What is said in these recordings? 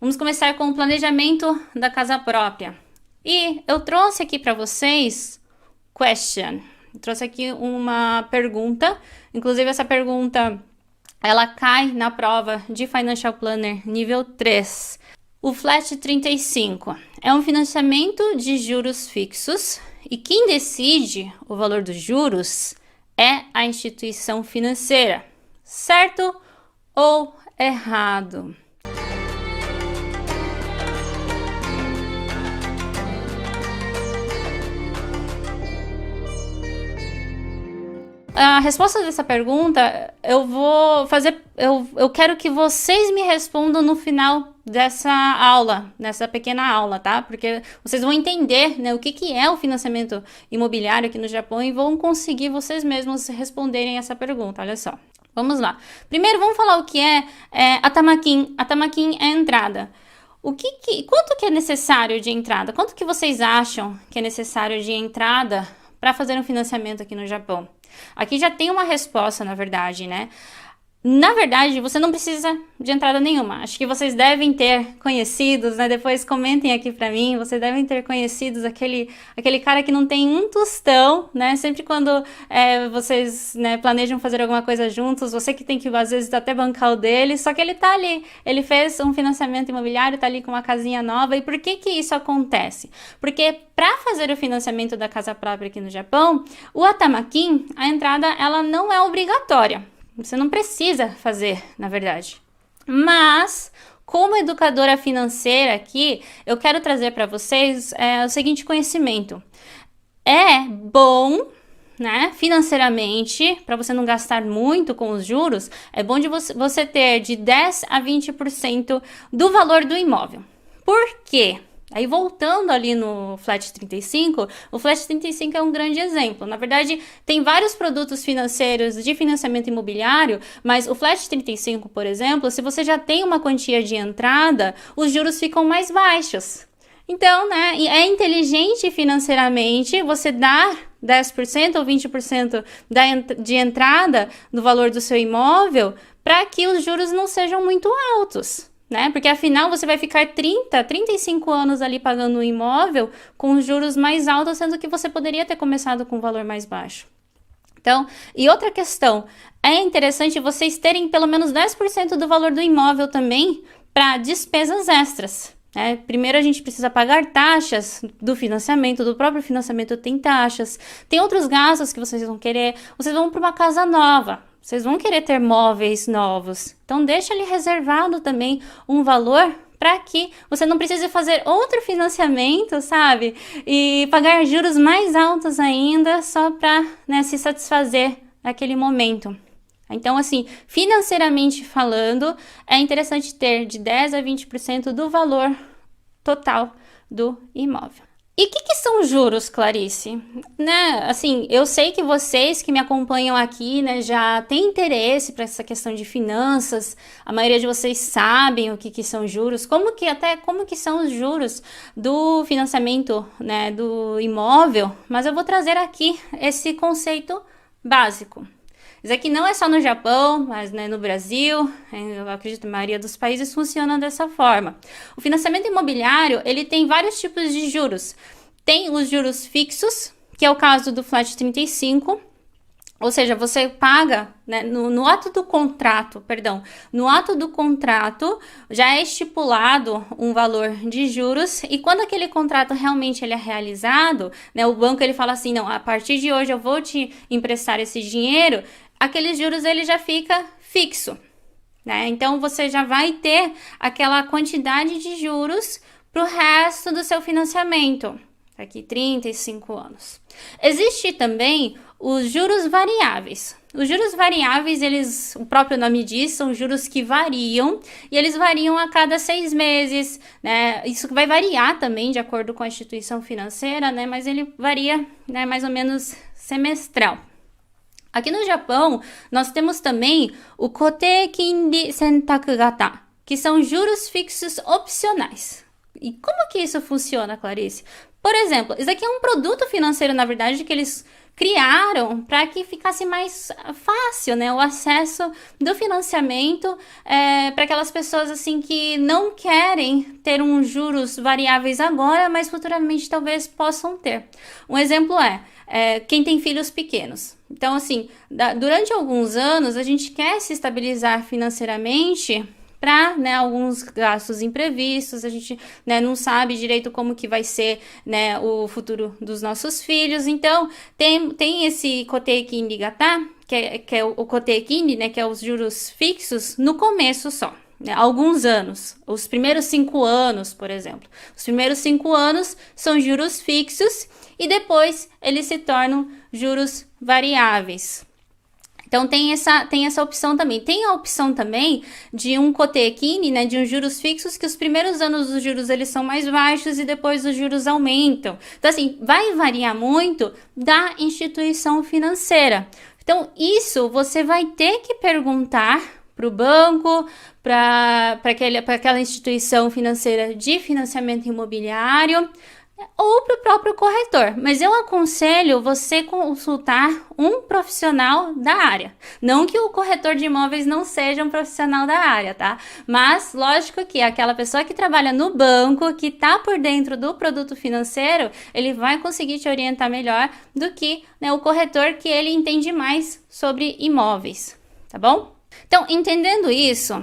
Vamos começar com o planejamento da casa própria. E eu trouxe aqui para vocês question. Eu trouxe aqui uma pergunta. Inclusive essa pergunta ela cai na prova de Financial Planner nível 3. O Flat 35 é um financiamento de juros fixos e quem decide o valor dos juros é a instituição financeira. Certo ou errado? A resposta dessa pergunta eu vou fazer, eu quero que vocês me respondam no final dessa aula, nessa pequena aula, tá? Porque vocês vão entender, né, o que é o financiamento imobiliário aqui no Japão e vão conseguir vocês mesmos responderem essa pergunta, olha só. Vamos lá. Primeiro vamos falar o que é atamakin. Atamakin é a entrada. Quanto que é necessário de entrada? Quanto que vocês acham que é necessário de entrada para fazer um financiamento aqui no Japão? Aqui já tem uma resposta, na verdade, né? Na verdade, você não precisa de entrada nenhuma. Acho que vocês devem ter conhecidos, né? Depois comentem aqui pra mim. Vocês devem ter conhecidos aquele cara que não tem um tostão, né? Sempre quando vocês, né, planejam fazer alguma coisa juntos, você que tem que, às vezes, até bancar o dele, só que ele tá ali. Ele fez um financiamento imobiliário, tá ali com uma casinha nova. E por que que isso acontece? Porque para fazer o financiamento da casa própria aqui no Japão, o atamakin, a entrada, ela não é obrigatória. Você não precisa fazer, na verdade. Mas, como educadora financeira aqui, eu quero trazer para vocês o seguinte conhecimento. É bom, né, financeiramente, para você não gastar muito com os juros, é bom de você ter de 10 a 20% do valor do imóvel. Por quê? Aí voltando ali no Flat 35, o Flat 35 é um grande exemplo. Na verdade, tem vários produtos financeiros de financiamento imobiliário, mas o Flat 35, por exemplo, se você já tem uma quantia de entrada, os juros ficam mais baixos. Então, né, é inteligente financeiramente você dar 10% ou 20% de entrada do valor do seu imóvel para que os juros não sejam muito altos. Né? Porque afinal você vai ficar 35 anos ali pagando um imóvel com juros mais altos, sendo que você poderia ter começado com um valor mais baixo. Então, e outra questão, é interessante vocês terem pelo menos 10% do valor do imóvel também para despesas extras. Né? Primeiro a gente precisa pagar taxas do financiamento, do próprio financiamento tem taxas, tem outros gastos que vocês vão querer, vocês vão para uma casa nova. Vocês vão querer ter móveis novos, então deixa ali reservado também um valor para que você não precise fazer outro financiamento, sabe? E pagar juros mais altos ainda só para, né, se satisfazer naquele momento. Então, assim, financeiramente falando, é interessante ter de 10 a 20% do valor total do imóvel. E o que são juros, Clarice? Né? Assim, eu sei que vocês que me acompanham aqui, né, já têm interesse para essa questão de finanças. A maioria de vocês sabem o que são juros, como que são os juros do financiamento, né, do imóvel. Mas eu vou trazer aqui esse conceito básico. Isso aqui não é só no Japão, mas, né, no Brasil, eu acredito que a maioria dos países funciona dessa forma. O financiamento imobiliário, ele tem vários tipos de juros. Tem os juros fixos, que é o caso do Flat 35, ou seja, você paga, né, no ato do contrato já é estipulado um valor de juros e quando aquele contrato realmente ele é realizado, né, o banco ele fala assim, não, a partir de hoje eu vou te emprestar esse dinheiro, aqueles juros ele já fica fixo, né? Então você já vai ter aquela quantidade de juros para o resto do seu financiamento, daqui 35 anos. Existe também os juros variáveis. Os juros variáveis, o próprio nome diz, são juros que variam e eles variam a cada 6 meses, né? Isso vai variar também de acordo com a instituição financeira, né? Mas ele varia, né, mais ou menos semestral. Aqui no Japão, nós temos também o Kote Kindi Sentaku Gata, que são juros fixos opcionais. E como que isso funciona, Clarice? Por exemplo, isso aqui é um produto financeiro, na verdade, que eles criaram para que ficasse mais fácil, né, o acesso do financiamento para aquelas pessoas assim que não querem ter uns juros variáveis agora, mas futuramente talvez possam ter. Um exemplo quem tem filhos pequenos. Então, assim, durante alguns anos a gente quer se estabilizar financeiramente para, né, alguns gastos imprevistos, a gente, né, não sabe direito como que vai ser, né, o futuro dos nossos filhos. Então, tem esse Kotekin Rigata, que é o Kotekin, né, que é os juros fixos, no começo só. Né, alguns anos, os primeiros 5 anos, por exemplo. Os primeiros 5 anos são juros fixos e depois eles se tornam juros variáveis. Então, tem essa opção também. Tem a opção também de um Kotekin, né, de uns juros fixos, que os primeiros anos dos juros eles são mais baixos e depois os juros aumentam. Então, assim, vai variar muito da instituição financeira. Então, isso você vai ter que perguntar para o banco, para aquela instituição financeira de financiamento imobiliário, ou para o próprio corretor, mas eu aconselho você consultar um profissional da área. Não que o corretor de imóveis não seja um profissional da área, tá? Mas, lógico que aquela pessoa que trabalha no banco, que tá por dentro do produto financeiro, ele vai conseguir te orientar melhor do que, né, o corretor que ele entende mais sobre imóveis, tá bom? Então, entendendo isso,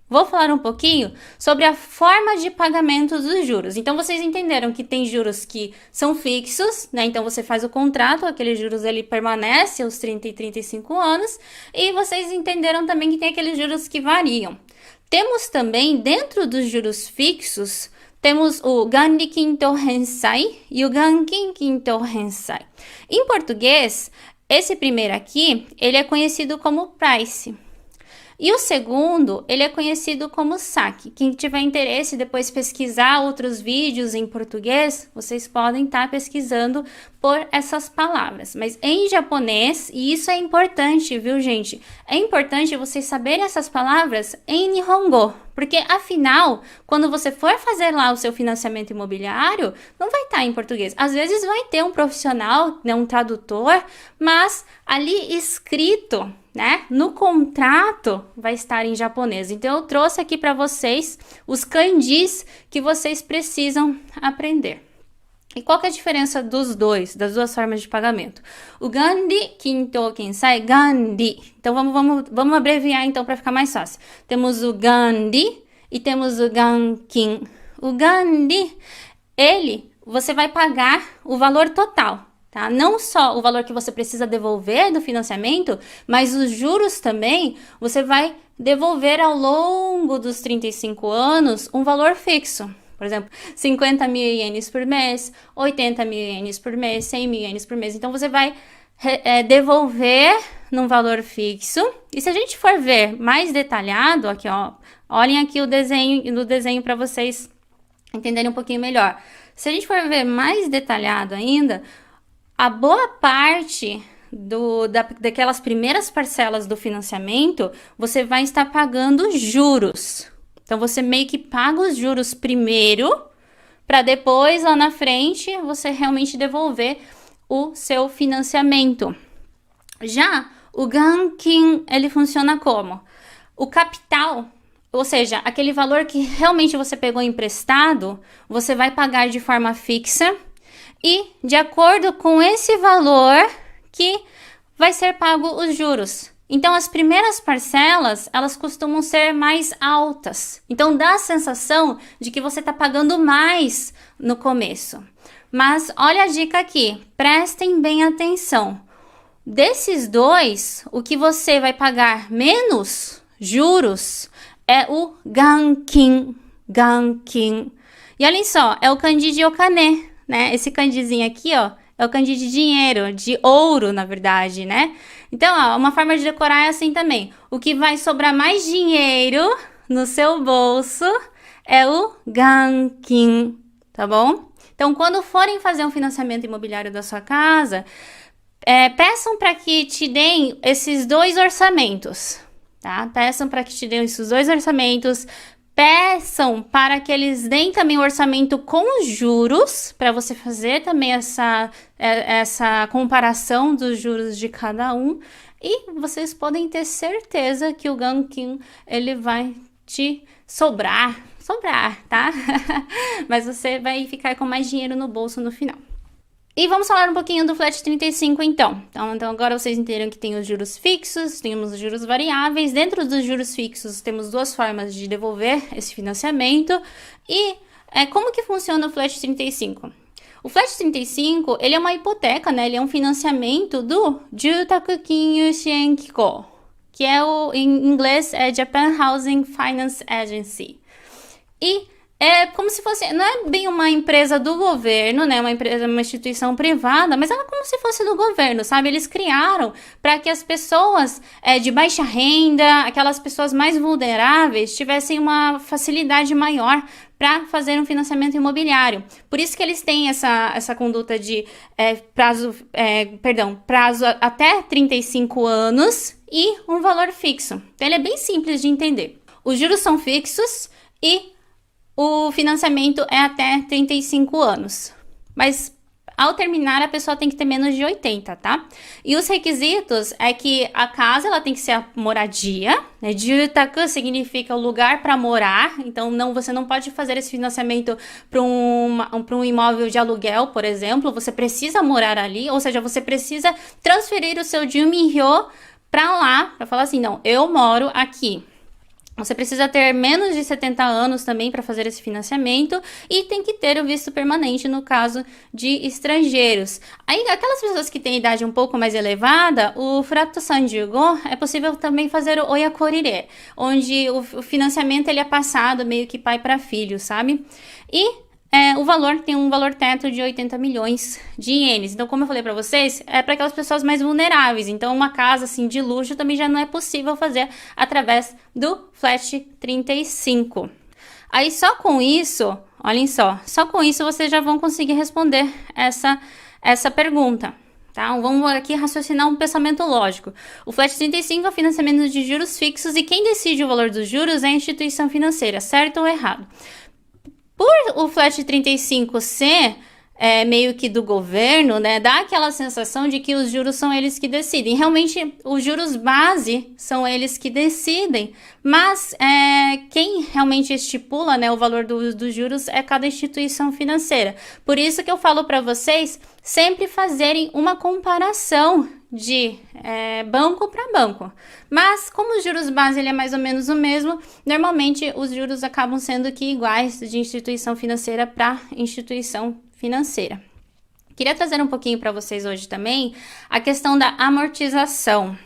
vou falar um pouquinho sobre a forma de pagamento dos juros. Então, vocês entenderam que tem juros que são fixos, né? Então, você faz o contrato, aqueles juros ele permanece aos 30 e 35 anos. E vocês entenderam também que tem aqueles juros que variam. Temos também, dentro dos juros fixos, temos o Ganrikin to Hensai e o Gankinkin to Hensai. Em português, esse primeiro aqui, ele é conhecido como price. E o segundo, ele é conhecido como saque. Quem tiver interesse depois pesquisar outros vídeos em português, vocês podem estar pesquisando por essas palavras. Mas em japonês, e isso é importante, viu, gente? É importante vocês saberem essas palavras em Nihongo. Porque, afinal, quando você for fazer lá o seu financiamento imobiliário, não vai estar em português. Às vezes vai ter um profissional, né, um tradutor, mas ali escrito, né, no contrato vai estar em japonês. Então, eu trouxe aqui para vocês os kanjis que vocês precisam aprender. E qual que é a diferença das duas formas de pagamento? O Gandi Kinto Kensai, Gandi. Então, vamos abreviar então para ficar mais fácil. Temos o Gandi e temos o Gankin. O Gandi, você vai pagar o valor total. Tá? Não só o valor que você precisa devolver do financiamento, mas os juros também, você vai devolver ao longo dos 35 anos um valor fixo. Por exemplo, 50 mil ienes por mês, 80 mil ienes por mês, 100 mil ienes por mês. Então, você vai devolver num valor fixo. E se a gente for ver mais detalhado, aqui ó, olhem aqui o desenho para vocês entenderem um pouquinho melhor. Se a gente for ver mais detalhado ainda, a boa parte daquelas primeiras parcelas do financiamento, você vai estar pagando juros. Então, você meio que paga os juros primeiro, para depois, lá na frente, você realmente devolver o seu financiamento. Já o Gankin, ele funciona como? O capital, ou seja, aquele valor que realmente você pegou emprestado, você vai pagar de forma fixa e de acordo com esse valor que vai ser pago os juros. Então, as primeiras parcelas, elas costumam ser mais altas. Então, dá a sensação de que você está pagando mais no começo. Mas, olha a dica aqui. Prestem bem atenção. Desses dois, o que você vai pagar menos juros é o Gankin. Gankin. E olhem só, é o kanji de okane, né? Esse kanjizinho aqui, ó, é o kanji de dinheiro, de ouro, na verdade, né? Então, ó, uma forma de decorar é assim também. O que vai sobrar mais dinheiro no seu bolso é o Gankin, tá bom? Então, quando forem fazer um financiamento imobiliário da sua casa, peçam para que te deem esses dois orçamentos, tá? Peçam para que te deem esses dois orçamentos. peçam para que eles deem também o orçamento com juros, para você fazer também essa comparação dos juros de cada um. E vocês podem ter certeza que o ganquinho, ele vai te sobrar, tá? Mas você vai ficar com mais dinheiro no bolso no final. E vamos falar um pouquinho do Flat 35, então. Então agora vocês entenderam que tem os juros fixos, temos os juros variáveis. Dentro dos juros fixos, temos duas formas de devolver esse financiamento. E como que funciona o Flat 35? O Flat 35, ele é uma hipoteca, né? Ele é um financiamento do Jutaku Kinyu Shien Kiko, que em inglês é Japan Housing Finance Agency. E é como se fosse, não é bem uma empresa do governo, né? Uma instituição privada, mas ela é como se fosse do governo, sabe? Eles criaram para que as pessoas de baixa renda, aquelas pessoas mais vulneráveis, tivessem uma facilidade maior para fazer um financiamento imobiliário. Por isso que eles têm essa conduta de prazo até 35 anos e um valor fixo. Então, ele é bem simples de entender. Os juros são fixos e o financiamento é até 35 anos. Mas ao terminar, a pessoa tem que ter menos de 80, tá? E os requisitos é que a casa ela tem que ser a moradia, né? Jutaku significa o lugar para morar, então você não pode fazer esse financiamento para um imóvel de aluguel, por exemplo. Você precisa morar ali, ou seja, você precisa transferir o seu Juminryo para lá, para falar assim, não, eu moro aqui. Você precisa ter menos de 70 anos também para fazer esse financiamento e tem que ter o visto permanente no caso de estrangeiros. Aí, aquelas pessoas que têm idade um pouco mais elevada, o Furato Sanjugo é possível também fazer o Oyakorire, onde o financiamento ele é passado meio que pai para filho, sabe? E o valor tem um valor teto de 80 milhões de ienes. Então, como eu falei para vocês, é para aquelas pessoas mais vulneráveis. Então, uma casa assim de luxo também já não é possível fazer através do Flat 35. Aí, só com isso, olhem só com isso vocês já vão conseguir responder essa pergunta. Tá? Vamos aqui raciocinar um pensamento lógico. O Flat 35 é o financiamento de juros fixos e quem decide o valor dos juros é a instituição financeira, certo ou errado? Por o Flat 35 ser meio que do governo, né, dá aquela sensação de que os juros são eles que decidem. Realmente, os juros base são eles que decidem, mas quem realmente estipula, né, o valor dos juros é cada instituição financeira. Por isso que eu falo para vocês sempre fazerem uma comparação de banco para banco. Mas como os juros base ele é mais ou menos o mesmo, normalmente os juros acabam sendo que iguais de instituição financeira para instituição financeira. Queria trazer um pouquinho para vocês hoje também a questão da amortização.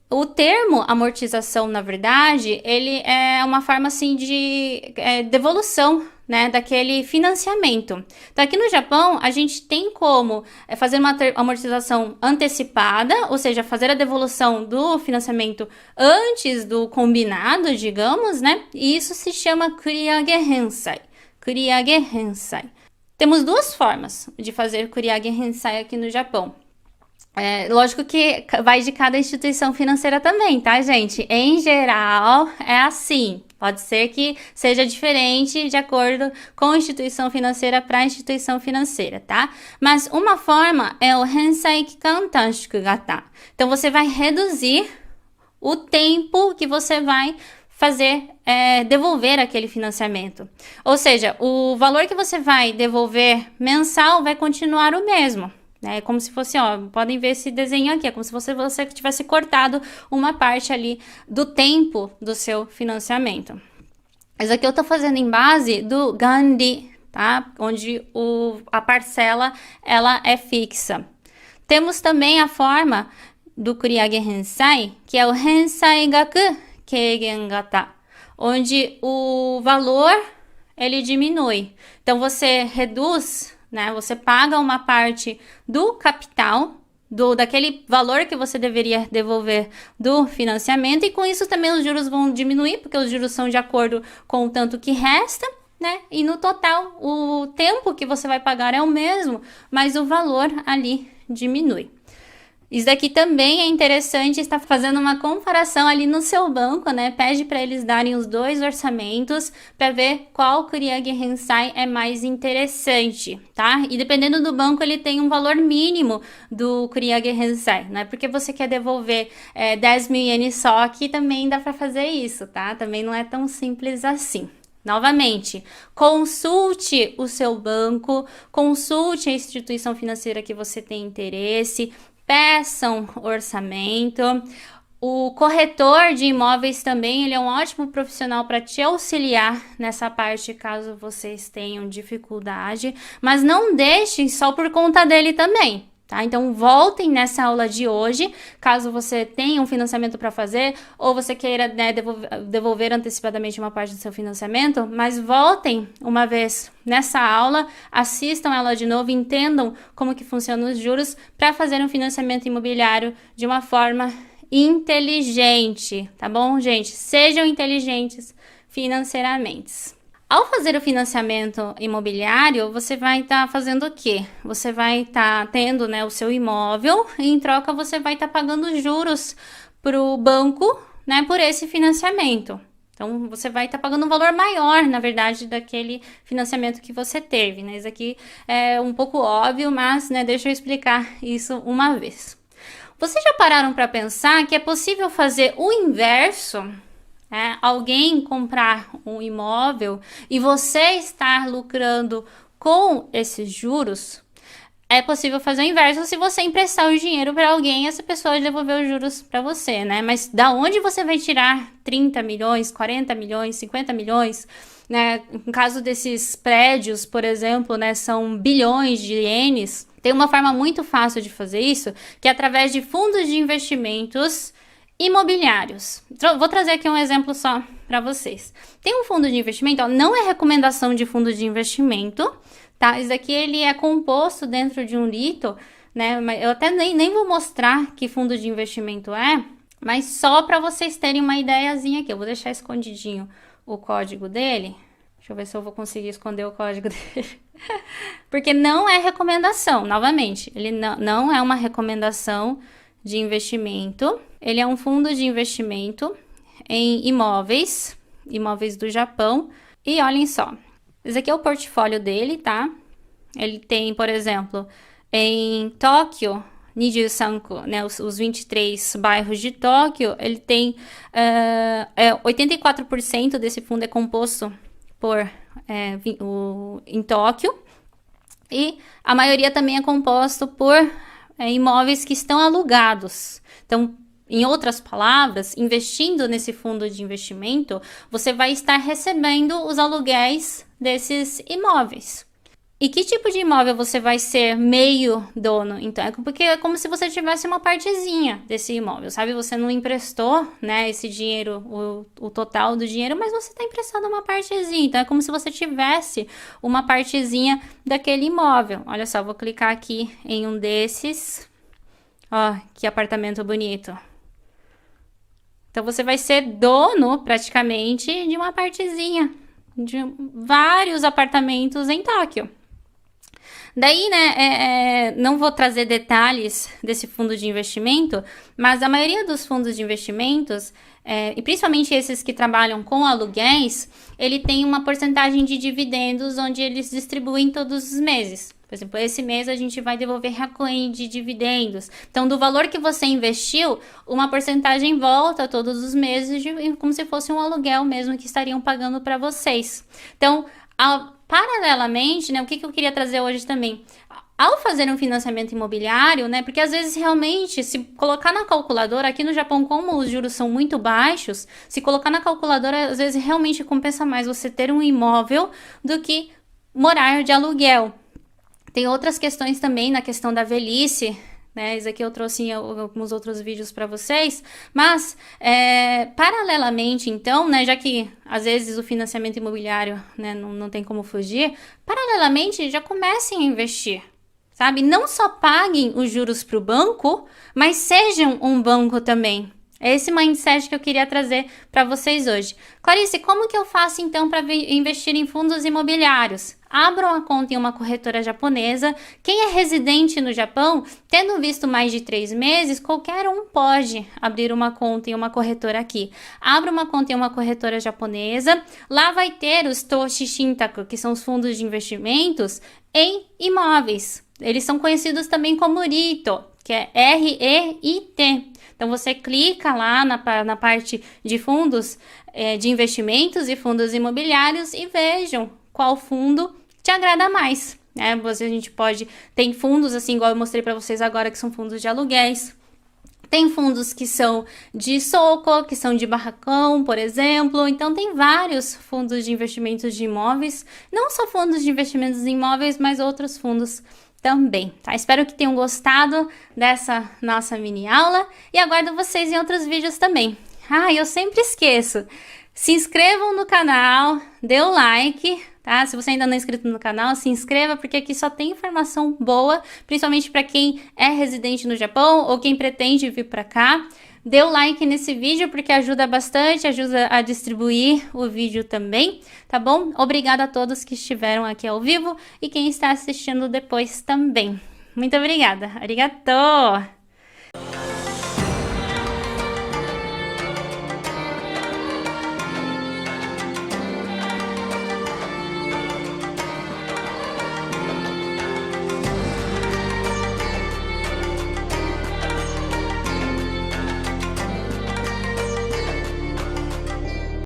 O termo amortização, na verdade, ele é uma forma assim de devolução, né, daquele financiamento. Então, aqui no Japão, a gente tem como fazer uma amortização antecipada, ou seja, fazer a devolução do financiamento antes do combinado, digamos, né? E isso se chama Kuriage Hensai. Kuriage Hensai. Temos duas formas de fazer Kuriage Hensai aqui no Japão. Lógico que vai de cada instituição financeira também, tá, gente? Em geral, é assim. Pode ser que seja diferente de acordo com a instituição financeira para instituição financeira, tá? Mas uma forma é o Hensai Kikan Tanshiku Gata. Então, você vai reduzir o tempo que você vai fazer devolver aquele financiamento. Ou seja, o valor que você vai devolver mensal vai continuar o mesmo. É como se fosse, podem ver esse desenho aqui, é como se você tivesse cortado uma parte ali do tempo do seu financiamento. Isso aqui eu tô fazendo em base do Gandhi, tá? Onde a parcela, ela é fixa. Temos também a forma do Kuriage Hensai, que é o Hensai Gaku Keigen Gata, onde o valor, ele diminui. Então, você reduz, né? Você paga uma parte do capital, daquele valor que você deveria devolver do financiamento, e com isso também os juros vão diminuir, porque os juros são de acordo com o tanto que resta, né? E no total, o tempo que você vai pagar é o mesmo, mas o valor ali diminui. Isso daqui também é interessante estar fazendo uma comparação ali no seu banco, né? Pede para eles darem os dois orçamentos para ver qual Kuriag Rensai é mais interessante, tá? E dependendo do banco, ele tem um valor mínimo do Kuriag Rensai, não é porque você quer devolver 10 mil ienes só que também dá para fazer isso, tá? Também não é tão simples assim. Novamente, consulte o seu banco, consulte a instituição financeira que você tem interesse, peçam orçamento. O corretor de imóveis também, ele é um ótimo profissional para te auxiliar nessa parte caso vocês tenham dificuldade, mas não deixem só por conta dele também. Tá? Então, voltem nessa aula de hoje, caso você tenha um financiamento para fazer ou você queira, né, devolver antecipadamente uma parte do seu financiamento, mas voltem uma vez nessa aula, assistam ela de novo, entendam como que funcionam os juros para fazer um financiamento imobiliário de uma forma inteligente, tá bom, gente? Sejam inteligentes financeiramente. Ao fazer o financiamento imobiliário, você vai estar fazendo o quê? Você vai estar tendo, né, o seu imóvel e em troca você vai estar pagando juros para o banco, né, por esse financiamento. Então, você vai estar pagando um valor maior, na verdade, daquele financiamento que você teve, né? Isso aqui é um pouco óbvio, mas, né, deixa eu explicar isso uma vez. Vocês já pararam para pensar que é possível fazer o inverso? Alguém comprar um imóvel e você estar lucrando com esses juros? É possível fazer o inverso se você emprestar o dinheiro para alguém e essa pessoa devolver os juros para você, né? Mas da onde você vai tirar 30 milhões, 40 milhões, 50 milhões? Né? No caso desses prédios, por exemplo, né, são bilhões de ienes. Tem uma forma muito fácil de fazer isso, que é através de fundos de investimentos imobiliários. Vou trazer aqui um exemplo só para vocês. Tem um fundo de investimento, ó, não é recomendação de fundo de investimento, tá? Isso aqui ele é composto dentro de um lito, né? Eu até nem vou mostrar que fundo de investimento é, mas só para vocês terem uma ideiazinha aqui. Eu vou deixar escondidinho o código dele. Deixa eu ver se eu vou conseguir esconder o código dele. Porque não é recomendação, novamente. Ele não é uma recomendação de investimento. Ele é um fundo de investimento em imóveis do Japão. E olhem só, esse aqui é o portfólio dele, tá? Ele tem, por exemplo, em Tóquio, Nijisanku, né, os 23 bairros de Tóquio, ele tem 84% desse fundo é composto por em Tóquio. E a maioria também é composto por imóveis que estão alugados. Então, em outras palavras, investindo nesse fundo de investimento, você vai estar recebendo os aluguéis desses imóveis. E que tipo de imóvel você vai ser meio dono? Então, porque é como se você tivesse uma partezinha desse imóvel, sabe? Você não emprestou, né, esse dinheiro, o total do dinheiro, mas você está emprestando uma partezinha. Então, é como se você tivesse uma partezinha daquele imóvel. Olha só, vou clicar aqui em um desses. Ó, que apartamento bonito. Então, você vai ser dono, praticamente, de uma partezinha, de vários apartamentos em Tóquio. Daí, né, não vou trazer detalhes desse fundo de investimento, mas a maioria dos fundos de investimentos, e principalmente esses que trabalham com aluguéis, ele tem uma porcentagem de dividendos onde eles distribuem todos os meses. Por exemplo, esse mês a gente vai devolver Hakuin de dividendos. Então, do valor que você investiu, uma porcentagem volta todos os meses, como se fosse um aluguel mesmo que estariam pagando para vocês. Então, paralelamente, né, o que eu queria trazer hoje também, ao fazer um financiamento imobiliário, né, porque às vezes realmente, se colocar na calculadora, aqui no Japão, como os juros são muito baixos, se colocar na calculadora, às vezes realmente compensa mais você ter um imóvel do que morar de aluguel. Tem outras questões também na questão da velhice, né? Isso aqui eu trouxe em alguns outros vídeos para vocês, mas paralelamente então, né, já que às vezes o financiamento imobiliário, né, não tem como fugir, paralelamente já comecem a investir, sabe? Não só paguem os juros para o banco, mas sejam um banco também. É esse mindset que eu queria trazer para vocês hoje. Clarice, como que eu faço então para investir em fundos imobiliários? Abra uma conta em uma corretora japonesa. Quem é residente no Japão, tendo visto mais de 3 meses, qualquer um pode abrir uma conta em uma corretora aqui. Abra uma conta em uma corretora japonesa. Lá vai ter os Toshi Shintaku, que são os fundos de investimentos em imóveis. Eles são conhecidos também como REIT, que é REIT. Então, você clica lá na parte de fundos de investimentos e fundos imobiliários e vejam qual fundo te agrada mais. Né? A gente tem fundos, assim, igual eu mostrei para vocês agora, que são fundos de aluguéis. Tem fundos que são de soco, que são de barracão, por exemplo. Então, tem vários fundos de investimentos de imóveis. Não só fundos de investimentos em imóveis, mas outros fundos também, tá? Espero que tenham gostado dessa nossa mini aula e aguardo vocês em outros vídeos também. Eu sempre esqueço. Se inscrevam no canal, dê o like, tá? Se você ainda não é inscrito no canal, se inscreva, porque aqui só tem informação boa, principalmente para quem é residente no Japão ou quem pretende vir para cá. Dê o like nesse vídeo porque ajuda bastante, ajuda a distribuir o vídeo também, tá bom? Obrigada a todos que estiveram aqui ao vivo e quem está assistindo depois também. Muito obrigada. Arigatou!